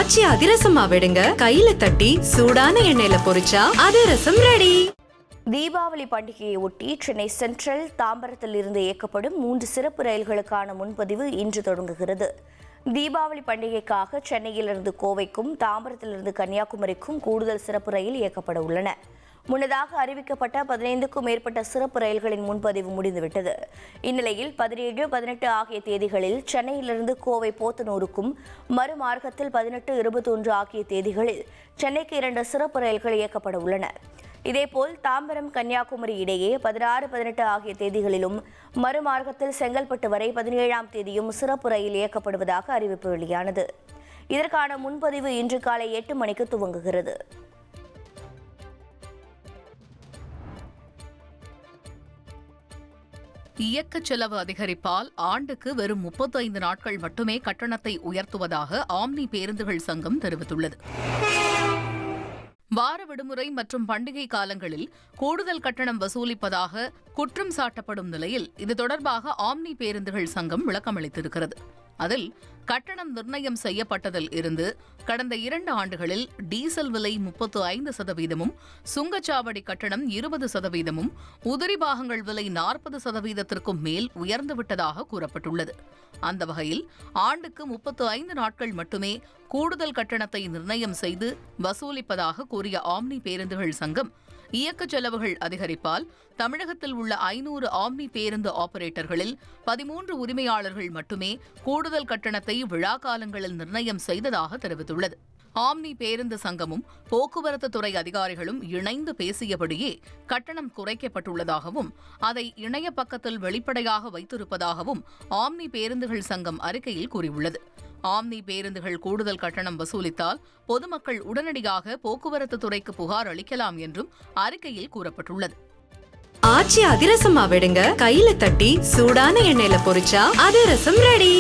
ஆச்சி அதிரசமா விடுங்க, கையில தட்டி சூடான எண்ணெயில பொரிச்சா அதிரசம் ரெடி. தீபாவளி பண்டிகையை ஒட்டி சென்னை சென்ட்ரல் தாம்பரத்தில் இருந்து இயக்கப்படும் 3 சிறப்பு ரயில்களுக்கான முன்பதிவு இன்று தொடங்குகிறது. தீபாவளி பண்டிகைக்காக சென்னையிலிருந்து கோவைக்கும் தாம்பரத்திலிருந்து கன்னியாகுமரிக்கும் கூடுதல் சிறப்பு ரயில் இயக்கப்பட உள்ளன. முன்னதாக அறிவிக்கப்பட்ட 15க்கும் மேற்பட்ட சிறப்பு ரயில்களின் முன்பதிவு முடிந்துவிட்டது. இந்நிலையில் 17, 18 ஆகிய தேதிகளில் சென்னையிலிருந்து கோவை போத்தனூருக்கும், மறுமார்க்கத்தில் 18, 21 ஆகிய தேதிகளில் சென்னைக்கு 2 சிறப்பு ரயில்கள் இயக்கப்பட உள்ளன. இதேபோல் தாம்பரம் கன்னியாகுமரி இடையே 16, 18 ஆகிய தேதிகளிலும், மறுமார்க்கத்தில் செங்கல்பட்டு வரை 17ஆம் தேதியும் சிறப்பு ரயில் இயக்கப்படுவதாக அறிவிப்பு வெளியானது. இதற்கான முன்பதிவு இன்று காலை 8 மணிக்கு துவங்குகிறது. இயக்க செலவு அதிகரிப்பால் ஆண்டுக்கு வெறும் 35 நாட்கள் மட்டுமே கட்டணத்தை உயர்த்துவதாக ஆம்னி பேருந்துகள் சங்கம் தெரிவித்துள்ளது. வார விடுமுறை மற்றும் பண்டிகை காலங்களில் கூடுதல் கட்டணம் வசூலிப்பதாக குற்றம் சாட்டப்படும் நிலையில் இது தொடர்பாக ஆம்னி பேருந்துகள் சங்கம் விளக்கமளித்திருக்கிறது. அதில் கட்டணம் நிர்ணயம் செய்யப்பட்டதில் இருந்து கடந்த 2 ஆண்டுகளில் டீசல் விலை 35%, சுங்கச்சாவடி கட்டணம் 20%, உதிரி பாகங்கள் விலை 40%த்திற்கும் மேல் உயர்ந்துவிட்டதாக கூறப்பட்டுள்ளது. அந்த வகையில் ஆண்டுக்கு 35 நாட்கள் மட்டுமே கூடுதல் கட்டணத்தை நிர்ணயம் செய்து வசூலிப்பதாக கூறிய ஆம்னி பேருந்துகள் சங்கம், இயக்க செலவுகள் அதிகரிப்பால் தமிழகத்தில் உள்ள 500 ஆம்னி பேருந்து ஆபரேட்டர்களில் 13 உரிமையாளர்கள் மட்டுமே கூடுதல் கட்டணத்தை விழா காலங்களில் நிர்ணயம் செய்ததாக தெரிவித்துள்ளது. ஆம்னி பேருந்து சங்கமும் போக்குவரத்து துறை அதிகாரிகளும் இணைந்து பேசியபடியே கட்டணம் குறைக்கப்பட்டுள்ளதாகவும் அதை இணைய பக்கத்தில் வெளிப்படையாக வைத்திருப்பதாகவும் ஆம்னி பேருந்துகள் சங்கம் அறிக்கையில் கூறியுள்ளது. ஆம்னி பேருந்துகள் கூடுதல் கட்டணம் வசூலித்தால் பொதுமக்கள் உடனடியாக போக்குவரத்து துறைக்கு புகார் அளிக்கலாம் என்றும் அறிக்கையில் கூறப்பட்டுள்ளது. ஆச்சி அதிரசமா விடுங்க, கையில தட்டி சூடான எண்ணெயில பொரிச்சா அதிரசம் ரெடி.